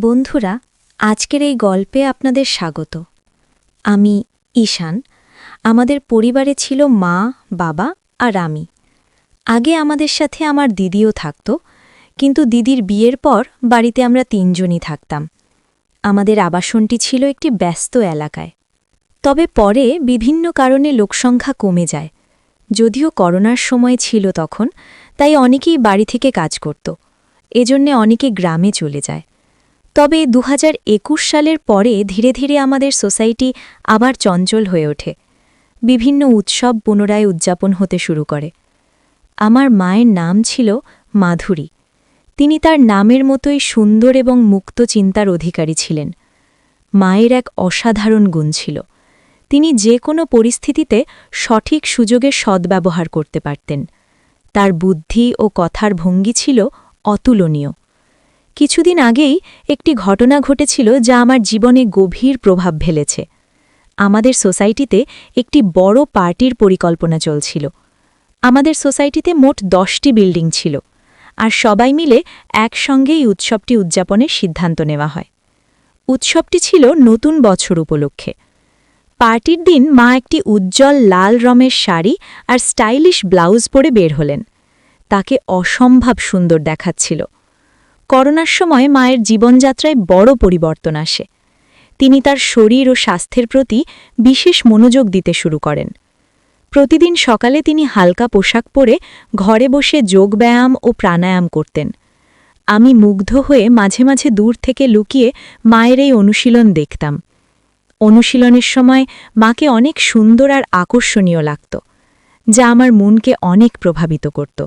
বন্ধুরা, আজকের এই গল্পে আপনাদের স্বাগত। আমি ঈশান। আমাদের পরিবারে ছিল মা, বাবা আর আমি। আগে আমাদের সাথে আমার দিদিও থাকত, কিন্তু দিদির বিয়ের পর বাড়িতে আমরা তিনজনই থাকতাম। আমাদের আবাসনটি ছিল একটি ব্যস্ত এলাকায়। তবে পরে বিভিন্ন কারণে লোকসংখ্যা কমে যায়। যদিও করোনার সময় ছিল তখন, তাই অনেকেই বাড়ি থেকে কাজ করত। এজন্যে অনেকে গ্রামে চলে যায়। তবে ২০২১ সালের পরে ধীরে ধীরে আমাদের সোসাইটি আবার চঞ্চল হয়ে ওঠে। বিভিন্ন উৎসব পুনরায় উদযাপন হতে শুরু করে। আমার মায়ের নাম ছিল মাধুরী। তিনি তার নামের মতোই সুন্দর এবং মুক্ত চিন্তার অধিকারী ছিলেন। মায়ের এক অসাধারণ গুণ ছিল, তিনি যে কোনো পরিস্থিতিতে সঠিক সুযোগে সদ্ব্যবহার করতে পারতেন। তার বুদ্ধি ও কথার ভঙ্গি ছিল অতুলনীয়। কিছুদিন আগেই একটি ঘটনা ঘটেছিল যা আমার জীবনে গভীর প্রভাব ফেলেছে। আমাদের সোসাইটিতে একটি বড় পার্টির পরিকল্পনা চলছিল। আমাদের সোসাইটিতে মোট 10টি বিল্ডিং ছিল, আর সবাই মিলে একসঙ্গেই উৎসবটি উদযাপনের সিদ্ধান্ত নেওয়া হয়। উৎসবটি ছিল নতুন বছর উপলক্ষে। পার্টির দিন মা একটি উজ্জ্বল লাল রঙের শাড়ি আর স্টাইলিশ ব্লাউজ পরে বের হলেন। তাকে অসম্ভব সুন্দর দেখাচ্ছিল। করোনার সময় মায়ের জীবনযাত্রায় বড় পরিবর্তন আসে। তিনি তার শরীর ও স্বাস্থ্যের প্রতি বিশেষ মনোযোগ দিতে শুরু করেন। প্রতিদিন সকালে তিনি হালকা পোশাক পরে ঘরে বসে যোগব্যায়াম ও প্রাণায়াম করতেন। আমি মুগ্ধ হয়ে মাঝে মাঝে দূর থেকে লুকিয়ে মায়ের এই অনুশীলন দেখতাম। অনুশীলনের সময় মাকে অনেক সুন্দর আর আকর্ষণীয় লাগত, যা আমার মনকে অনেক প্রভাবিত করত।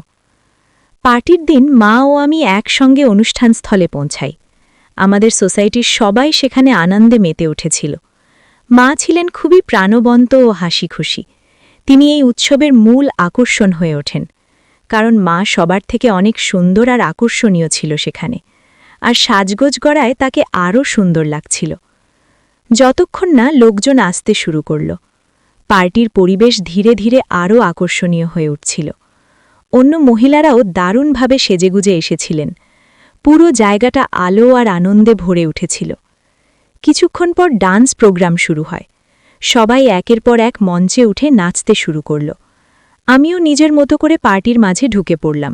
পার্টির দিন মা ও আমি একসঙ্গে অনুষ্ঠানস্থলে পৌঁছাই। আমাদের সোসাইটির সবাই সেখানে আনন্দে মেতে উঠেছিল। মা ছিলেন খুবই প্রাণবন্ত ও হাসি খুশি। তিনি এই উৎসবের মূল আকর্ষণ হয়ে ওঠেন, কারণ মা সবার থেকে অনেক সুন্দর আর আকর্ষণীয় ছিল সেখানে, আর সাজগোজ গড়ায় তাকে আরও সুন্দর লাগছিল। যতক্ষণ না লোকজন আসতে শুরু করল, পার্টির পরিবেশ ধীরে ধীরে আরও আকর্ষণীয় হয়ে উঠছিল। অন্য মহিলারাও দারুণভাবে সেজেগুজে এসেছিলেন। পুরো জায়গাটা আলো আর আনন্দে ভরে উঠেছিল। কিছুক্ষণ পর ডান্স প্রোগ্রাম শুরু হয়। সবাই একের পর এক মঞ্চে উঠে নাচতে শুরু করল। আমিও নিজের মতো করে পার্টির মাঝে ঢুকে পড়লাম।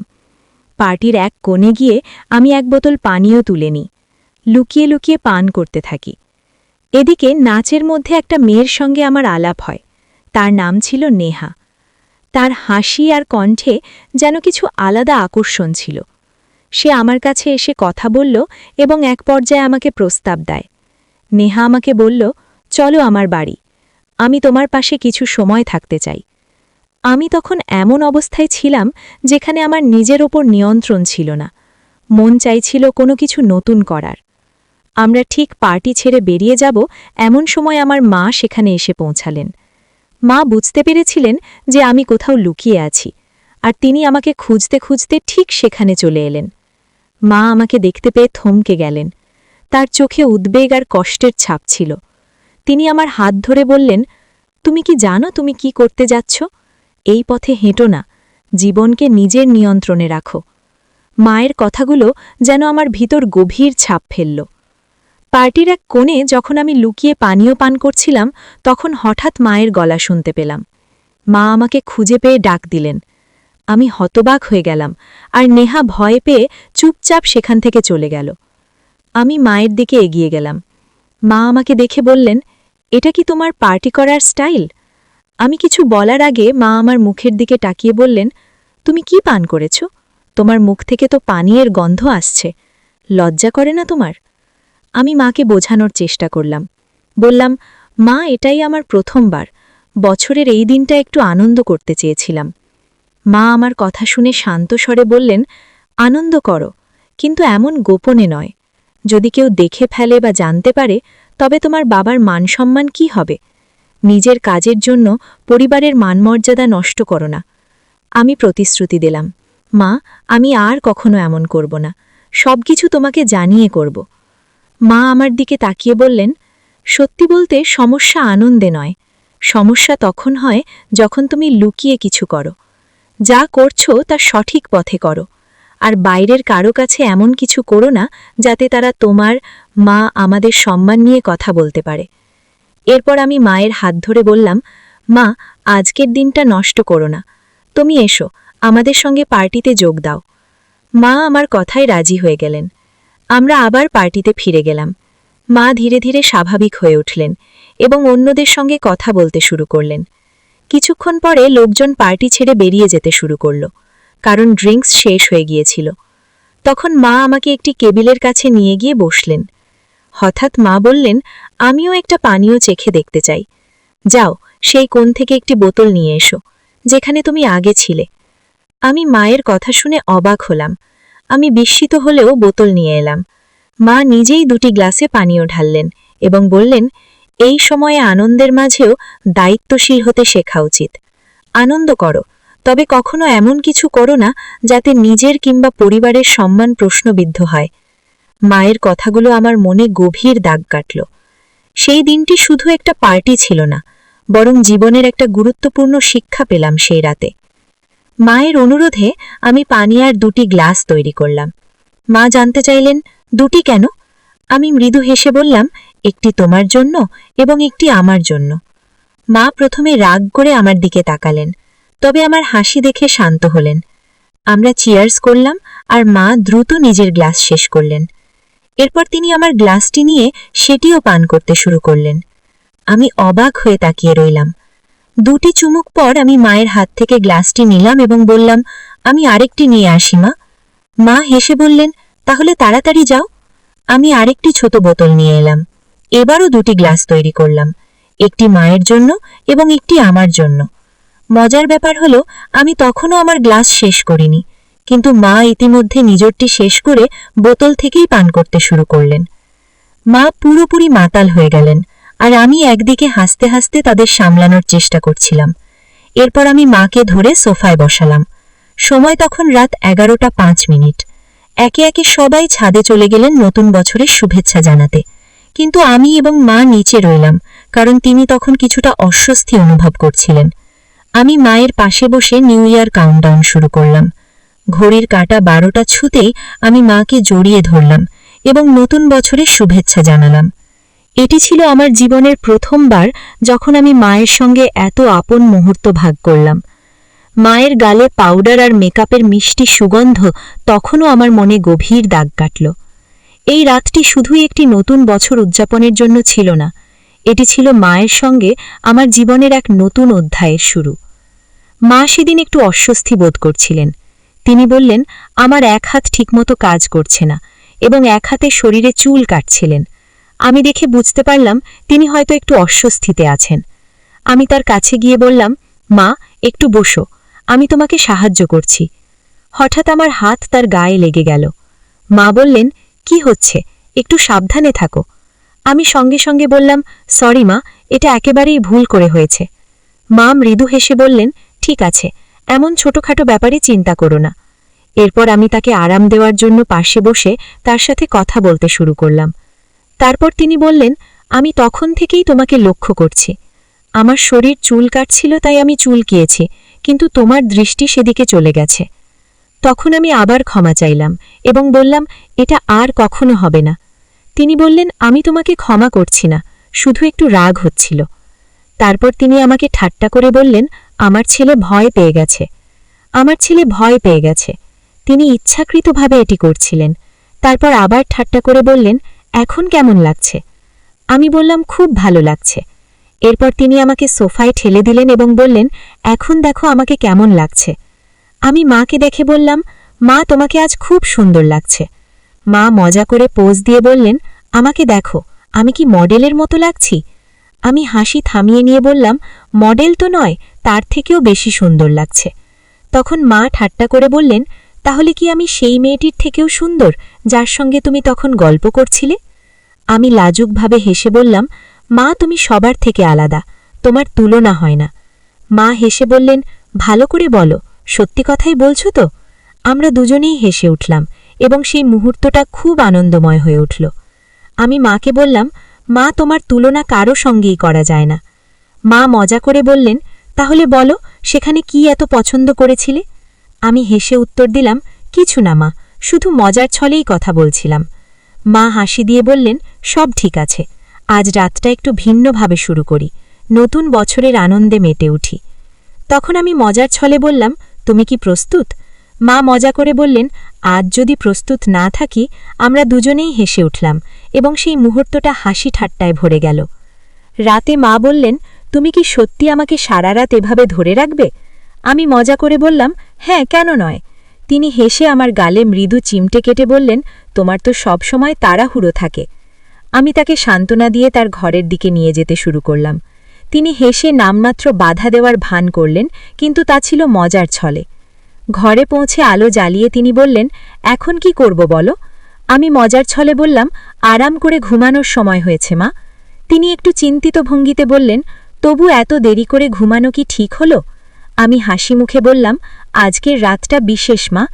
পার্টির এক কোণে গিয়ে আমি এক বোতল পানীয় তুলে নিই। লুকিয়ে লুকিয়ে পান করতে থাকি। এদিকে নাচের মধ্যে একটা মেয়ের সঙ্গে আমার আলাপ হয়। তার নাম ছিল নেহা। তার হাসি আর কণ্ঠে যেন কিছু আলাদা আকর্ষণ ছিল। সে আমার কাছে এসে কথা বলল এবং এক পর্যায়ে আমাকে প্রস্তাব দেয়। নেহা আমাকে বলল, চলো আমার বাড়ি, আমি তোমার পাশে কিছু সময় থাকতে চাই। আমি তখন এমন অবস্থায় ছিলাম যেখানে আমার নিজের ওপর নিয়ন্ত্রণ ছিল না। মন চাইছিল কোনো কিছু নতুন করার। আমরা ঠিক পার্টি ছেড়ে বেরিয়ে যাব এমন সময় আমার মা সেখানে এসে পৌঁছালেন। মা বুঝতে পেরেছিলেন যে আমি কোথাও লুকিয়ে আছি, আর তিনি আমাকে খুঁজতে খুঁজতে ঠিক সেখানে চলে এলেন। মা আমাকে দেখতে পেয়ে থমকে গেলেন। তার চোখে উদ্বেগ আর কষ্টের ছাপ ছিল। তিনি আমার হাত ধরে বললেন, তুমি কি জানো তুমি কি করতে যাচ্ছ? এই পথে হেঁটো না, জীবনকে নিজের নিয়ন্ত্রণে রাখো। মায়ের কথাগুলো যেন আমার ভিতর গভীর ছাপ ফেলল। পার্টির এক কোণে যখন আমি লুকিয়ে পানীয় পান করছিলাম, তখন হঠাৎ মায়ের গলা শুনতে পেলাম। মা আমাকে খুঁজে পেয়ে ডাক দিলেন। আমি হতবাক হয়ে গেলাম, আর নেহা ভয় পেয়ে চুপচাপ সেখান থেকে চলে গেল। আমি মায়ের দিকে এগিয়ে গেলাম। মা আমাকে দেখে বললেন, এটা কি তোমার পার্টি করার স্টাইল? আমি কিছু বলার আগে মা আমার মুখের দিকে তাকিয়ে বললেন, তুমি কি পান করেছ? তোমার মুখ থেকে তো পানীয়ের গন্ধ আসছে। লজ্জা করে না তোমার? আমি মাকে বোঝানোর চেষ্টা করলাম। বললাম, মা, এটাই আমার প্রথমবার। বছরের এই দিনটা একটু আনন্দ করতে চেয়েছিলাম। মা আমার কথা শুনে শান্ত স্বরে বললেন, আনন্দ করো, কিন্তু এমন গোপনে নয়। যদি কেউ দেখে ফেলে বা জানতে পারে, তবে তোমার বাবার মানসম্মান কি হবে? নিজের কাজের জন্য পরিবারের মানমর্যাদা নষ্ট করো না। আমি প্রতিশ্রুতি দিলাম, মা, আমি আর কখনো এমন করব না। সবকিছু তোমাকে জানিয়ে করব। মা আমার দিকে তাকিয়ে বললেন, সত্যি বলতে সমস্যা আনন্দে নয়। সমস্যা তখন হয় যখন তুমি লুকিয়ে কিছু করো। যা করছো তা সঠিক পথে করো, আর বাইরের কারো কাছে এমন কিছু করো না যাতে তারা তোমার মা আমাদের সম্মান নিয়ে কথা বলতে পারে। এরপর আমি মায়ের হাত ধরে বললাম, মা, আজকের দিনটা নষ্ট করো না, তুমি এসো, আমাদের সঙ্গে পার্টিতে যোগ দাও। মা আমার কথায় রাজি হয়ে গেলেন। আমরা আবার পার্টিতে ফিরে গেলাম। মা ধীরে ধীরে স্বাভাবিক হয়ে উঠলেন এবং অন্যদের সঙ্গে কথা বলতে শুরু করলেন। কিছুক্ষণ পরে লোকজন পার্টি ছেড়ে বেরিয়ে যেতে শুরু করল, কারণ ড্রিঙ্কস শেষ হয়ে গিয়েছিল। তখন মা আমাকে একটি কেবিলের কাছে নিয়ে গিয়ে বসলেন। হঠাৎ মা বললেন, আমিও একটা পানীয় চেখে দেখতে চাই। যাও, সেই কোণ থেকে একটি বোতল নিয়ে এসো, যেখানে তুমি আগে ছিলে। আমি মায়ের কথা শুনে অবাক হলাম। আমি বিস্মিত হলেও বোতল নিয়ে এলাম। মা নিজেই 2টি গ্লাসে পানীয় ঢাললেন এবং বললেন, এই সময়ে আনন্দের মাঝেও দায়িত্বশীল হতে শেখা উচিত। আনন্দ করো, তবে কখনো এমন কিছু করো না যাতে নিজের কিংবা পরিবারের সম্মান প্রশ্নবিদ্ধ হয়। মায়ের কথাগুলো আমার মনে গভীর দাগ কাটল। সেই দিনটি শুধু একটা পার্টি ছিল না, বরং জীবনের একটা গুরুত্বপূর্ণ শিক্ষা পেলাম সেই রাতে। মায়ের অনুরোধে আমি পানি আর 2টি গ্লাস তৈরি করলাম। মা জানতে চাইলেন, 2টি কেন? আমি মৃদু হেসে বললাম, একটি তোমার জন্য এবং একটি আমার জন্য। মা প্রথমে রাগ করে আমার দিকে তাকালেন, তবে আমার হাসি দেখে শান্ত হলেন। আমরা চিয়ার্স করলাম আর মা দ্রুত নিজের গ্লাস শেষ করলেন। এরপর তিনি আমার গ্লাসটি নিয়ে সেটিও পান করতে শুরু করলেন। আমি অবাক হয়ে তাকিয়ে রইলাম। 2টি চুমুক পর আমি মায়ের হাত থেকে গ্লাসটি নিলাম এবং বললাম, আমি আরেকটি নিয়ে আসি মা। মা হেসে বললেন, তাহলে তাড়াতাড়ি যাও। আমি আরেকটি ছোট বোতল নিয়ে এলাম। এবারও 2টি গ্লাস তৈরি করলাম, একটি মায়ের জন্য এবং একটি আমার জন্য। মজার ব্যাপার হলো, আমি তখনও আমার গ্লাস শেষ করিনি, কিন্তু মা ইতিমধ্যে নিজরটি শেষ করে বোতল থেকেই পান করতে শুরু করলেন। মা পুরোপুরি মাতাল হয়ে গেলেন, আর আমি একদিকে হাসতে হাসতে তাদের সামলানোর চেষ্টা করছিলাম। এরপর আমি মাকে ধরে সোফায় বসালাম। সময় তখন রাত 11:05। একে একে সবাই ছাদে চলে গেলেন নতুন বছরের শুভেচ্ছা জানাতে, কিন্তু আমি এবং মা নিচে রইলাম, কারণ তিনি তখন কিছুটা অস্বস্তি অনুভব করছিলেন। আমি মায়ের পাশে বসে নিউ ইয়ার কাউন্টডাউন শুরু করলাম। ঘড়ির কাঁটা 12টা ছুঁতেই আমি মাকে জড়িয়ে ধরলাম এবং নতুন বছরের শুভেচ্ছা জানালাম। এটি ছিল আমার জীবনের প্রথমবার যখন আমি মায়ের সঙ্গে এত আপন মুহূর্ত ভাগ করলাম। মায়ের গালে পাউডার আর মেকআপের মিষ্টি সুগন্ধ তখনও আমার মনে গভীর দাগ কাটল। এই রাতটি শুধুই একটি নতুন বছর উদযাপনের জন্য ছিল না, এটি ছিল মায়ের সঙ্গে আমার জীবনের এক নতুন অধ্যায়ের শুরু। মা সেদিন একটু অস্বস্তি বোধ করছিলেন। তিনি বললেন, আমার এক হাত ঠিকমতো কাজ করছে না এবং এক হাতে শরীরে চুল কাটছিলেন। আমি দেখে বুঝতে পারলাম তিনি হয়তো একটু অস্বস্তিতে আছেন। আমি তার কাছে গিয়ে বললাম, মা, একটু বসো, আমি তোমাকে সাহায্য করছি। হঠাৎ আমার হাত তার গায়ে লেগে গেল। মা বললেন, কি হচ্ছে, একটু সাবধানে থাকো। আমি সঙ্গে সঙ্গে বললাম, সরি মা, এটা একেবারেই ভুল করে হয়েছে। মা মৃদু হেসে বললেন, ঠিক আছে, এমন ছোটখাটো ব্যাপারে চিন্তা করো না। এরপর আমি তাকে আরাম দেওয়ার জন্য পাশে বসে তার সাথে কথা বলতে শুরু করলাম। তারপর তিনি বললেন, আমি তখন থেকেই তোমাকে লক্ষ্য করছি। আমার শরীর চুল কাটছিল তাই আমি চুল কিয়েছি, কিন্তু তোমার দৃষ্টি সেদিকে চলে গেছে। তখন আমি আবার ক্ষমা চাইলাম এবং বললাম, এটা আর কখনো হবে না। তিনি বললেন, আমি তোমাকে ক্ষমা করছি না, শুধু একটু রাগ হচ্ছিল। তারপর তিনি আমাকে ঠাট্টা করে বললেন, আমার ছেলে ভয় পেয়ে গেছে। আমার ছেলে ভয় পেয়ে গেছে। তিনি ইচ্ছাকৃতভাবে এটি করছিলেন। তারপর আবার ঠাট্টা করে বললেন, এখন কেমন লাগছে? আমি বললাম, খুব ভালো লাগছে। এরপর তিনি আমাকে সোফায় ঠেলে দিলেন এবং বললেন, এখন দেখো আমাকে কেমন লাগছে। আমি মাকে দেখে বললাম, মা, তোমাকে আজ খুব সুন্দর লাগছে। মা মজা করে পোজ দিয়ে বললেন, আমাকে দেখো, আমি কি মডেলের মতো লাগছি? আমি হাসি থামিয়ে নিয়ে বললাম, মডেল তো নয়, তার থেকেও বেশি সুন্দর লাগছে। তখন মা ঠাট্টা করে বললেন, তাহলে কি আমি সেই মেয়েটির থেকেও সুন্দর যার সঙ্গে তুমি তখন গল্প করছিলে? আমি লাজুকভাবে হেসে বললাম, মা, তুমি সবার থেকে আলাদা, তোমার তুলনা হয় না। মা হেসে বললেন, ভালো করে বলো, সত্যি কথাই বলছো তো? আমরা দুজনেই হেসে উঠলাম এবং সেই মুহূর্তটা খুব আনন্দময় হয়ে উঠল। আমি মাকে বললাম, মা, তোমার তুলনা কারো সঙ্গেই করা যায় না। মা মজা করে বললেন, তাহলে বলো, সেখানে কি এত পছন্দ করেছিলে? আমি হেসে উত্তর দিলাম, কিছু না মা, শুধু মজার ছলেই কথা বলছিলাম। মা হাসি দিয়ে বললেন, সব ঠিক আছে, আজ রাতটা একটু ভিন্নভাবে শুরু করি, নতুন বছরের আনন্দে মেতে উঠি। তখন আমি মজার ছলে বললাম, তুমি কি প্রস্তুত? মা মজা করে বললেন, আজ যদি প্রস্তুত না থাকি। আমরা দুজনেই হেসে উঠলাম এবং সেই মুহূর্তটা হাসি ঠাট্টায় ভরে গেল। রাতে মা বললেন, তুমি কি সত্যি আমাকে সারা রাত এভাবে ধরে রাখবে? আমি মজা করে বললাম, হ্যাঁ, কেন নয়। তিনি হেসে আমার গালে মৃদু চিমটে কেটে বললেন, তোমার তো সব সময় তাড়াহুড়ো থাকে। আমি তাকে সান্ত্বনা দিয়ে তার ঘরের দিকে নিয়ে যেতে শুরু করলাম। তিনি হেসে নামমাত্র বাধা দেওয়ার ভান করলেন, কিন্তু তা ছিল মজার ছলে। ঘরে পৌঁছে আলো জ্বালিয়ে তিনি বললেন, এখন কি করব বলো? আমি মজার ছলে বললাম, আরাম করে ঘুমানোর সময় হয়েছে মা। তিনি একটু চিন্তিত ভঙ্গিতে বললেন, তবু এত দেরি করে ঘুমানো কি ঠিক হলো? আমি হাসি মুখে বললাম, আজকের রাতটা বিশেষ মা,